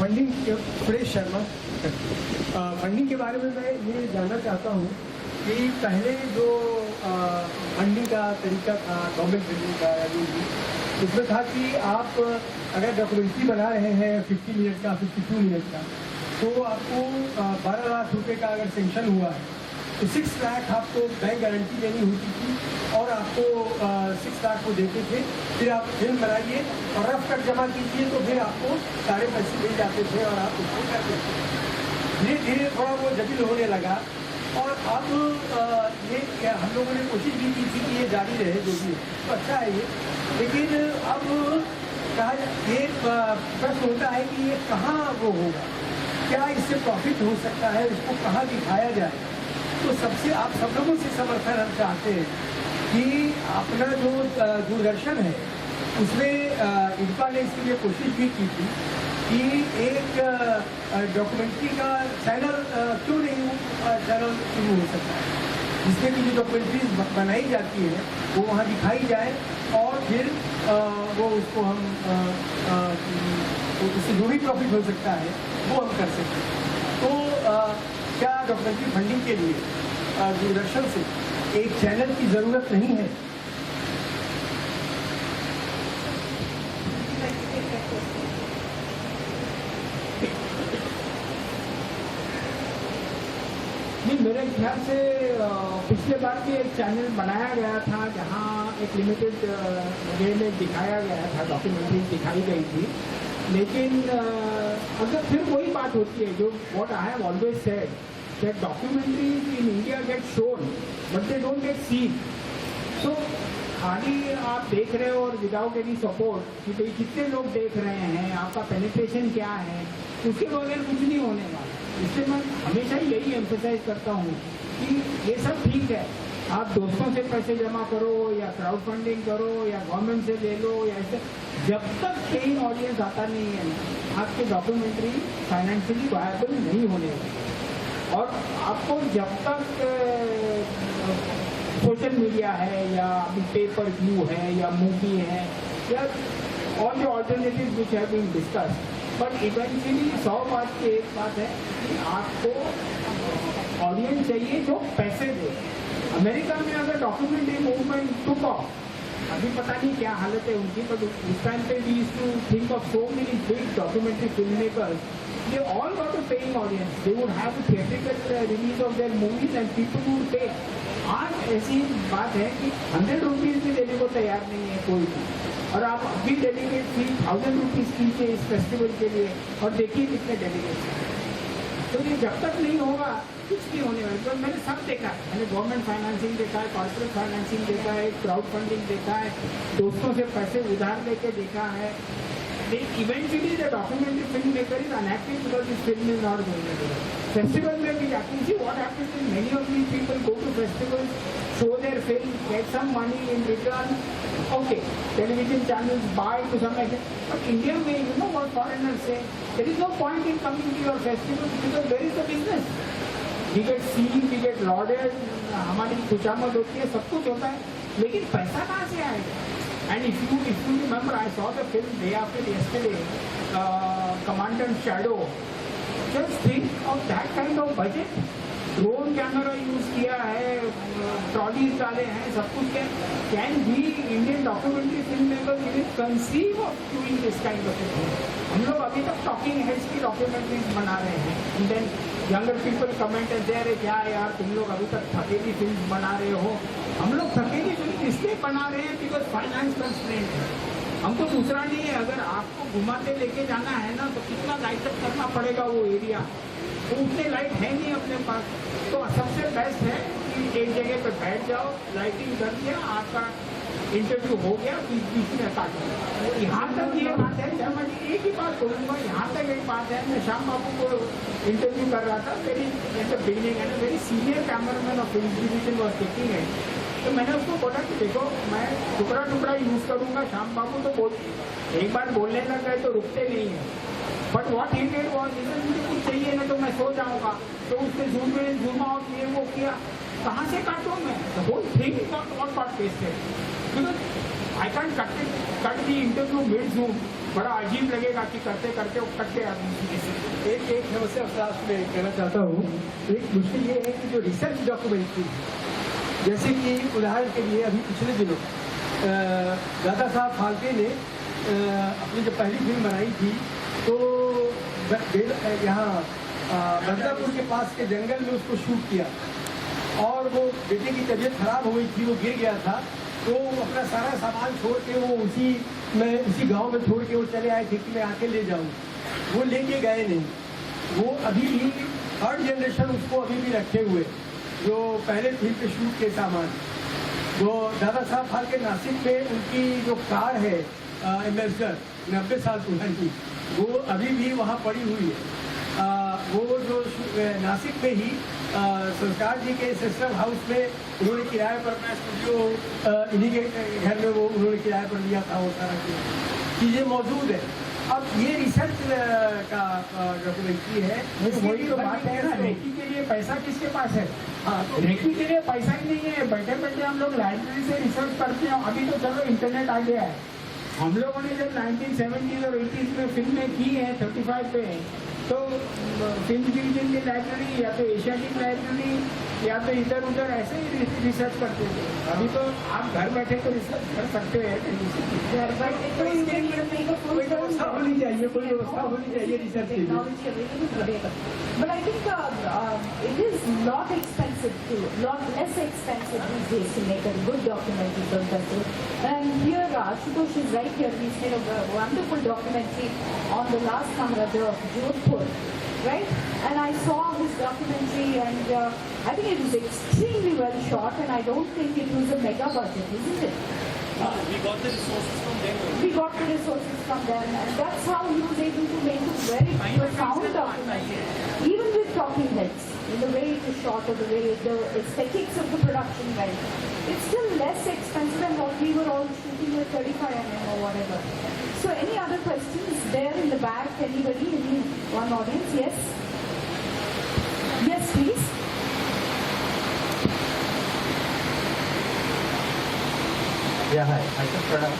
Funding Suresh Sharma funding के बारे में मैं ये जानना चाहता हूँ कि पहले जो फंडिंग का तरीका था गवर्नमेंट फंडिंग का या जो भी उसमें था कि आप अगर डॉक्यूमेंट्री बना रहे हैं 50 मिनट का 52 मिनट का तो आपको 12 लाख रुपए का अगर सेंक्शन हुआ है तो 6 लाख आपको बैंक गारंटी देनी होती थी और आपको 6 लाख को देते थे। फिर आप फिल्म बनाइए और रफ कट जमा कीजिए तो फिर आपको सारे पैसे मिल जाते थे और आप उसको करते थे। धीरे धीरे थोड़ा वो जटिल होने लगा और अब ये हम लोगों ने कोशिश भी की थी कि ये जारी रहे जो भी तो अच्छा है ये, लेकिन अब कहा ये प्रश्न होता है कि ये कहाँ वो होगा, क्या इससे प्रॉफिट हो सकता है, इसको कहाँ दिखाया जाए। तो सबसे आप सब लोगों से समर्थन हम चाहते हैं कि अपना जो दूरदर्शन है उसमें इडपा ने इसके लिए कोशिश भी की थी कि एक डॉक्यूमेंट्री का चैनल क्यों नहीं चैनल शुरू हो सकता है जिसमें कि जो डॉक्यूमेंट्रीज बनाई जाती है वो वहाँ दिखाई जाए और फिर वो उसको हम उससे जो भी प्रॉफिट हो सकता है वो हम कर सकते हैं। तो क्या डॉक्यूमेंट्री फंडिंग के लिए दूरदर्शन से एक चैनल की ज़रूरत नहीं है? नहीं, मेरे ख्याल से पिछले बार भी एक चैनल बनाया गया था जहां एक लिमिटेड वे में दिखाया गया था, डॉक्यूमेंट्री दिखाई गई थी, लेकिन अगर फिर वही बात होती है जो what I have always said that documentaries in India get shown but they don't get seen. So खाली आप देख रहे हो और विदाउट एनी सपोर्ट कि भाई कितने लोग देख रहे हैं, आपका पेनिट्रेशन क्या है, उसके बगैर कुछ नहीं होने वाला। इसलिए मैं हमेशा यही एम्फेसाइज करता हूँ कि ये सब ठीक है, आप दोस्तों से पैसे जमा करो या क्राउड फंडिंग करो या गवर्नमेंट से ले लो या ऐसे, जब तक पेइंग ऑडियंस आता नहीं है ना आपके डॉक्यूमेंट्री फाइनेंशियली वायबल नहीं होने वाली। और आपको जब तक सोशल मीडिया है या अभी पेपर व्यू है या मूवी है या all the alternative which have been discuss, but eventually 100 बात की एक बात है कि आपको ऑडियंस चाहिए जो पैसे दे। अमेरिका में अगर डॉक्यूमेंट्री मूवमेंट टुक ऑफ, अभी पता नहीं क्या हालत है उनकी, बट उस टाइम पे we used to think of so many big documentary film makers, they all got a paying audience. They would have a theatrical release of their movies and people would pay. आज ऐसी बात है कि 100 rupees भी देने को तैयार नहीं है कोई भी, और आप अभी डेलीगेट फी 1000 रुपीज कीजिए इस फेस्टिवल के लिए और देखिए कितने डेलीगेट्स हैं। तो ये जब तक नहीं होगा कुछ नहीं होने वाला। तो मैंने सब देखा है, मैंने गवर्नमेंट फाइनेंसिंग देखा है, कॉर्पोरेट फाइनेंसिंग देखा है, क्राउड फंडिंग देखा है, दोस्तों से पैसे उधार लेके देखा है। Eventually the documentary filmmaker is unhappy because his film is not going anywhere. Festival में भी जाते हैं, see what happens is many of these people go to festivals, show their film, get some money in return. Okay, television channels buy to some extent, but India में you know what foreigners say, there is no point in coming to your festival because where is the business? We get seen, we get lauded, हमारी खुशामद होती है, सब कुछ होता है, लेकिन पैसा कहाँ से आएगा? And if you remember, I saw the film day after yesterday, Commandant Shadow. Just think of that kind of budget. Drone camera use किया है, ट्रॉलीज डाले हैं, सब कुछ है। Can we Indian documentary film makers even conceive of doing this kind of thing? हम लोग अभी तक टॉकिंग हेड्स की डॉक्यूमेंट्रीज बना रहे हैं, and then younger people comment है दे रहे क्या यार तुम लोग अभी तक थकेली फिल्म बना रहे हो। हम लोग थकेली फिल्म इसलिए बना रहे हैं बिकॉज फाइनेंस कंस्ट्रेंट है, हमको दूसरा नहीं है। अगर आपको घुमाते लेके जाना है ना तो कितना लाइटअप करना पड़ेगा वो एरिया, तो उतने लाइट है नहीं अपने पास। तो सबसे बेस्ट है कि एक जगह पे बैठ जाओ, लाइटिंग कर दिया, आपका इंटरव्यू हो गया, बीच में काट दिया। यहाँ तक ये बात है, शर्मा जी एक ही बात बोलूँगा, यहाँ तक एक बात है, मैं श्याम बाबू को इंटरव्यू कर रहा था, very in the beginning and very senior cameraman of film division was taking है। तो मैंने उसको बोला कि देखो मैं टुकड़ा टुकड़ा यूज़ करूँगा, श्याम बाबू तो एक बार बोलने लग गए तो रुकते नहीं है। But what he did was मुझे कुछ चाहिए ना तो मैं सो जाऊँगा, तो उसने जूम आउट ये वो किया, कहाँ से काटूँ मैं? The whole thing got wasted because I can't cut the interview mid Zoom. बड़ा अजीब लगेगा कि करते करते वो कट गया। एक समस्या साथ में कहना चाहता हूँ, एक मुश्किल ये है कि जो रिसर्च डॉक्यूमेंट्री, जैसे कि उदाहरण के लिए अभी पिछले दिनों दादा साहब फाल्के ने अपनी जो पहली फिल्म बनाई थी तो यहाँ बंदापुर के पास के जंगल में उसको शूट किया, और वो बेटे की तबीयत खराब हो गई थी, वो गिर गया था, तो अपना सारा सामान छोड़ के वो उसी गांव में छोड़ के वो चले आए थे कि मैं आके ले जाऊँ। वो लेके गए नहीं, वो अभी भी थर्ड जनरेशन उसको अभी भी रखे हुए, जो पहले फिल्म पे शूट के सामान। वो दादा साहब फाल्के नासिक में उनकी जो कार है एम्बेसडर 90 साल पुरानी, वो अभी भी वहाँ पड़ी हुई है। वो जो नासिक में ही संस्कार जी के सिस्टर हाउस में उन्होंने किराए पर अपना स्टूडियो इन्हीं के घर में वो उन्होंने किराए पर लिया था, वो सारा चीज़ें मौजूद है। अब ये रिसर्च का डॉक्यूमेंट्री है, वही तो बात है ना, रेकी के लिए पैसा किसके पास है? हाँ, तो रेकी के लिए पैसा ही नहीं है, बैठे बैठे हम लोग लाइब्रेरी से रिसर्च करते हैं। अभी तो चलो इंटरनेट आ गया है, हम लोगों ने जब 1970s और 80s में फिल्में की हैं 35 पे, तो फिल्म डिवीजन की लाइब्रेरी या तो एशियाटिक लाइब्रेरी या तो इधर उधर ऐसे ही रिसर्च करते थे। अभी तो आप घर बैठे तो रिसर्च कर सकते हैं, घर बैठे तो इसके लिए कोई व्यवस्था होनी चाहिए, कोई व्यवस्था होनी चाहिए रिसर्च की। But I think it is not expensive lot less expensive these days to make a good documentary film festival. And here Ashutosh is right here. He's made a wonderful documentary on the last Maharajah of Jodhpur, right? And I saw his documentary, and I think it was extremely well shot, and I don't think it was a mega budget, isn't it? We got the resources from them. We got the resources from them, and that's how he was able to make a very profound documentary, even with talking heads, in the way it is shot or the way the aesthetics of the production went. It's still less expensive than what we were all shooting with 35 mm or whatever. So any other questions there in the back? Anybody? Any one audience? Yes? Yes, please. Yeah, hi. Myself Pranav.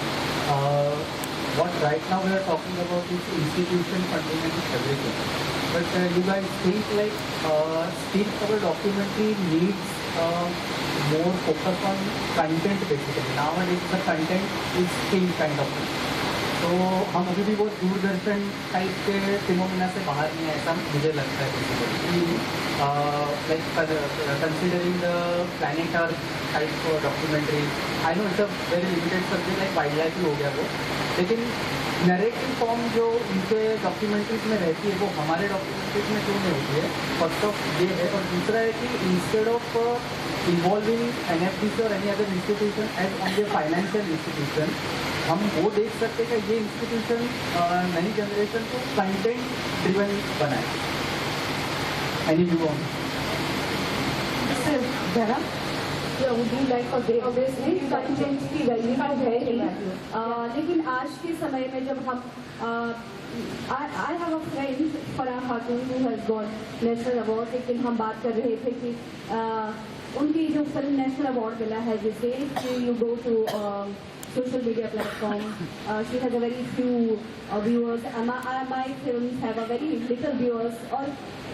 What right now we are talking about is institution funding and everything. But you guys think like still our documentary needs more focus on content basically. Nowadays the content is still kind of thing. तो हम अभी भी बहुत Doordarshan type के phenomena से बाहर नहीं है ऐसा मुझे लगता है basically like considering the Planet Earth type documentary I know it's a very limited subject like wild life ही हो गया वो लेकिन नरेटिव फॉर्म जो उनके डॉक्यूमेंट्रीज में रहती है वो हमारे डॉक्यूमेंट्रीज में क्यों नहीं होती है फर्स्ट ऑफ ये है और दूसरा है कि इंस्टेड ऑफ इन्वॉल्विंग NFDC और any other institution as only financial institution हम वो देख सकते हैं कि ये इंस्टीट्यूशन नई जनरेशन को कंटेंट ड्रिवन बनाए any view on Yeah, would you like to take this? Content की वैल्यू है ही लेकिन आज के समय में जब हम I have a friend Farah Khatoon who has got national award लेकिन हम बात कर रहे थे कि उनकी जो फिल्म नेशनल अवार्ड मिला है जिसे you go to social media platform. She has a very few viewers. My films have a very little viewers. और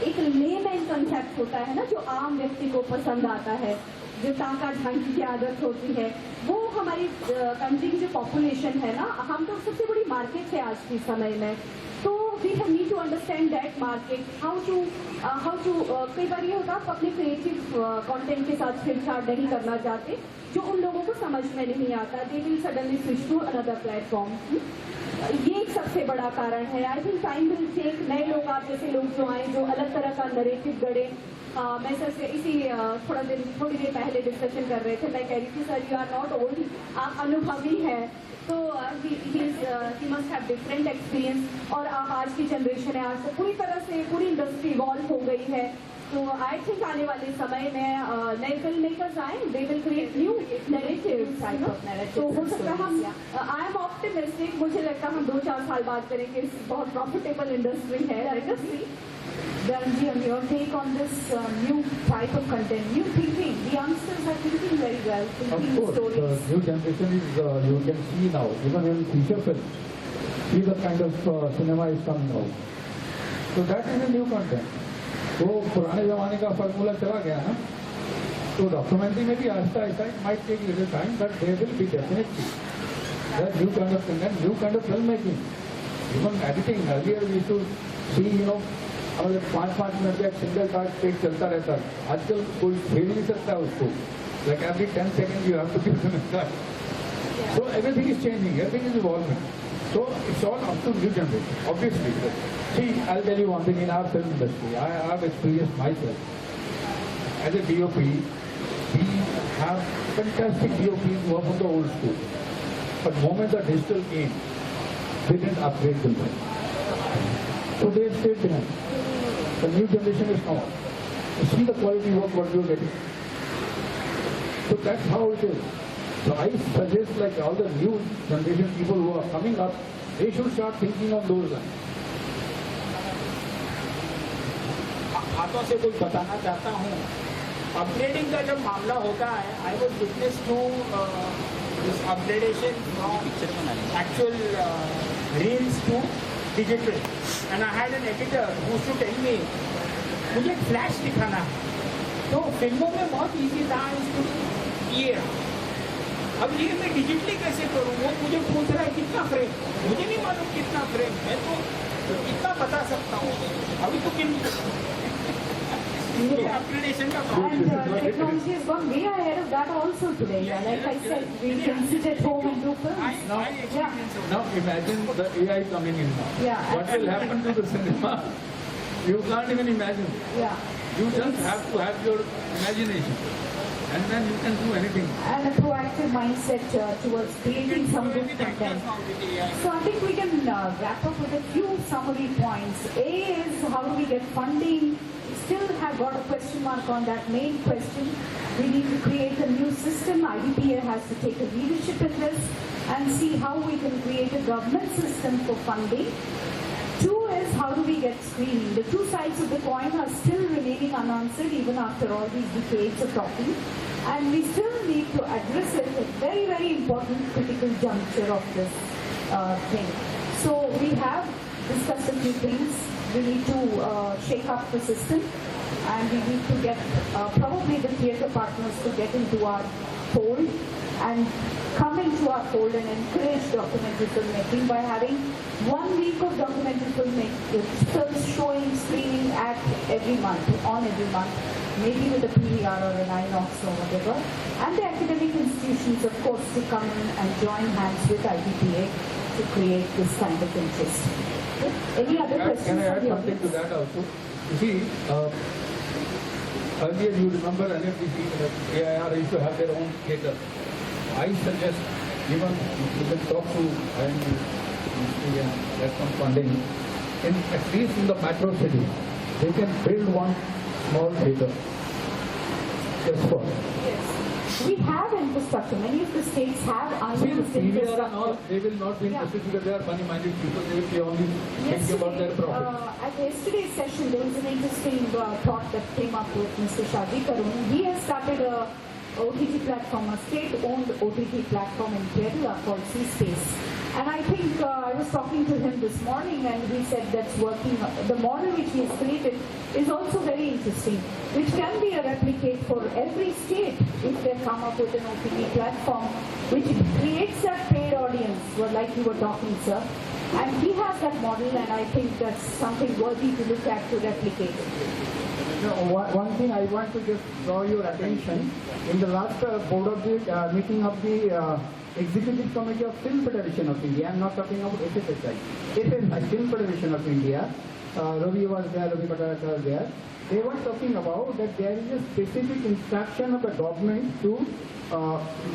एक लेमैन कंसेप्ट होता है ना जो आम व्यक्ति को पसंद आता है जो टाका झांकी की आदत होती है वो हमारी कंट्री की जो पॉपुलेशन है ना हम तो सबसे बड़ी मार्केट है आज के समय में तो we have need to understand that market how to कई बार ये होता है आप अपने क्रिएटिव कंटेंट के साथ छेड़छाड़ नहीं करना चाहते जो उन लोगों को समझ में नहीं आता they will suddenly switch to another platform ये एक सबसे बड़ा कारण है I think time will take नए लोग आप जैसे लोग जो आए जो अलग तरह का नरेटिव गढ़े मैं सर से इसी थोड़ी देर पहले डिस्कशन कर रहे थे मैं कह रही थी sir you are not old आप अनुभवी हैं तो ही मस्ट हैव डिफरेंट एक्सपीरियंस और आज की जनरेशन है आज तो पूरी तरह से पूरी इंडस्ट्री इवॉल्व हो गई है तो आई थिंक आने वाले समय में नए फिल्म मेकर्स आए they will create new narratives तो हो सकता है हम आई एम ऑप्टिमिस्टिक मुझे लगता है हम 2-4 साल बाद करेंगे बहुत प्रॉफिटेबल इंडस्ट्री है industry Dharanji, on your take on this new type of content, new thinking, the youngsters are thinking very well, thinking Of course, stories. the new generation is, you can see now, even in feature films, see the kind of cinema is coming out. So that is a new content. तो पुराने ज़माने का formula चला गया ना तो documentary में भी आहिस्ता आहिस्ता might take little time but there will be definitely that new kind of content new kind of film making even editing earlier we to see अगर 5-5 मिनट का एक सिंगल कार्ड पेज चलता रहता है आजकल कोई खेल नहीं सकता उसको like every 10 seconds you have to give them a card so everything is changing everything is evolving so it's all up to new generation obviously see I'll tell you one thing in our film industry I have experienced myself as a DOP we have fantastic DOPs who are from the old school but moment the digital came they didn't upgrade themselves so they stayed behind. The new generation is now. You see the quality of what you're getting. So that's how it is. So I suggest like all the new generation people who are coming up, they should start thinking on those lines. हाथों से कुछ बताना चाहता हूँ upgrading का जब मामला होता है I was witness to this upgradation from actual reels to digital and I had an editor who to tell me मुझे फ्लैश दिखाना है तो फिल्मों में बहुत ईजी था इसको ये अब ये मैं डिजिटली कैसे करूँ वो मुझे पूछ रहा है कितना फ्रेम मुझे नहीं मालूम कितना फ्रेम मैं तो इतना बता सकता हूँ अभी तो किन अपग्रेडेशन का And technology has gone way ahead of that also today. Like I said, we can sit at home and do films. Now imagine the AI coming in now. Yeah, What will happen to the cinema? You can't even imagine. Yeah. You just have to have your imagination. And then you can do anything. And a proactive mindset towards creating some good content. So I think we can wrap up with a few summary points. A is how do we get funding? Still have got a question mark on that main question. We need to create a new system. IDPA has to take a leadership in this and see how we can create a government system for funding. Two is how how do we get screening? The two sides of the coin are still remaining unanswered even after all these decades of talking. And we still need to address it at very, very important critical juncture of this thing. So we have discussed a few things. We need to shake up the system, and we need to get probably the theatre partners to get into our fold and come into our fold and encourage documentary filmmaking by having 1 week of documentary films showing, screening at every month, on every month, maybe with a PVR or an INOX or whatever, and the academic institutions, of course, to come in and join hands with IDPA to create this kind of interest. Any other questions? Can I add from the something to audience? that also? You see, earlier you remember NFDC and AIR used to have their own theatre. I suggest even you can talk to Ministry and get some funding. At least in the metro city, they can build one small theatre. Just for. Yes. We have infrastructure. Many of the states have See, the unused PVR and all, infrastructure. they will not be interested because they are money-minded people. They will be only thinking about their profit. At yesterday's session, there was an interesting thought that came up with Mr. Shadi Karun. He has started a OTT platform, a state-owned OTT platform in Kerala called C-Space. And I think I was talking to him this morning, and he said that's working. The model which he has created is also very interesting, which can be a replicate for every state if they come up with an OTT platform, which creates that paid audience, like you were talking, sir. And he has that model, and I think that's something worthy to look at to replicate. One thing I want to just draw your attention, in the last board of the meeting of the Executive Committee of Film Federation of India, I'm not talking about FFSI, Film Federation of India, Ravi was there, Ravi Bhattacharya was there, they were talking about that there is a specific instruction of the government to,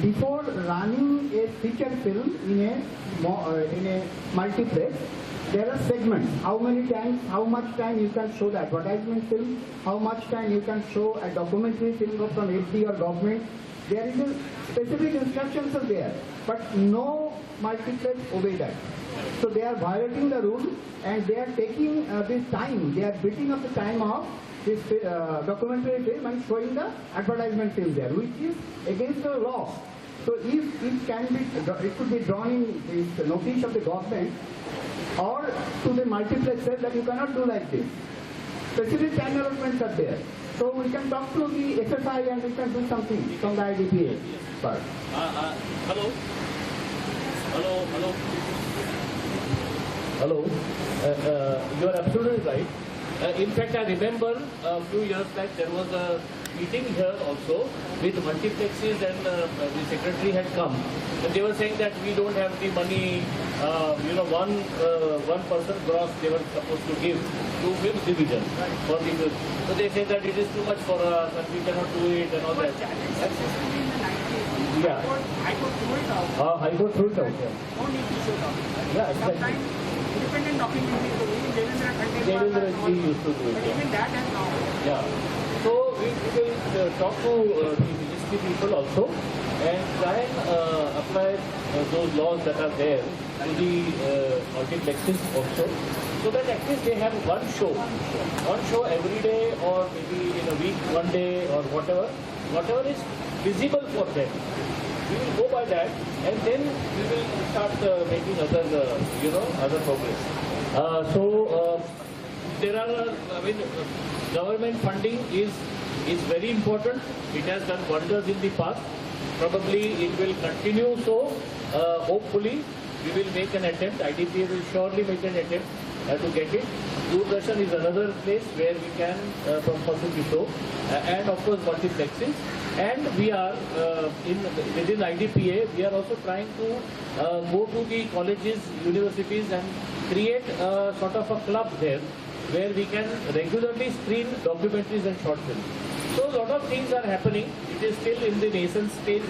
before running a feature film in a multiplex, there are segments. How many times, how much time you can show the advertisement film, how much time you can show a documentary film from FD or government. There is a specific instructions are there, but no multiplex obey that. So they are violating the rule, and they are taking this time, they are beating up the time of this documentary film and showing the advertisement film there, which is against the law. So if it can be, it could be drawn in this notice of the government or to the multiplexer that you cannot do like this. Specific time allotments are there. So we can talk to the SSI and we can do something from the IDPA part. Hello? Hello? You are absolutely right. In fact, I remember a few years back there was a meeting here also with multiplexes, and the secretary had come. And they were saying that we don't have the money, one person gross they were supposed to give to films division for the film. So they said that it is too much for us and we cannot do it and all that. Yeah. High Court threw it out. High Court threw it out. No need to show down. Yeah, exactly. Sometimes independent documentary, Devendra Ji used to do it. but even that has now. Yeah. So we will talk to the ministry people also and try and apply those laws that are there to the multiplexes also, so that at least they have one show every day, or maybe in a week, one day, or whatever is visible for them. We will go by that, and then we will start making other progress. There are, government funding is very important. It has done wonders in the past. Probably it will continue so. Hopefully, we will make an attempt. IDPA will surely make an attempt to get it. Doordarshan is another place where we can possibly show, and of course multiplexes. And we are within IDPA, we are also trying to go to the colleges, universities, and create a sort of a club there, where we can regularly screen documentaries and short films. So a lot of things are happening. It is still in the nascent stage.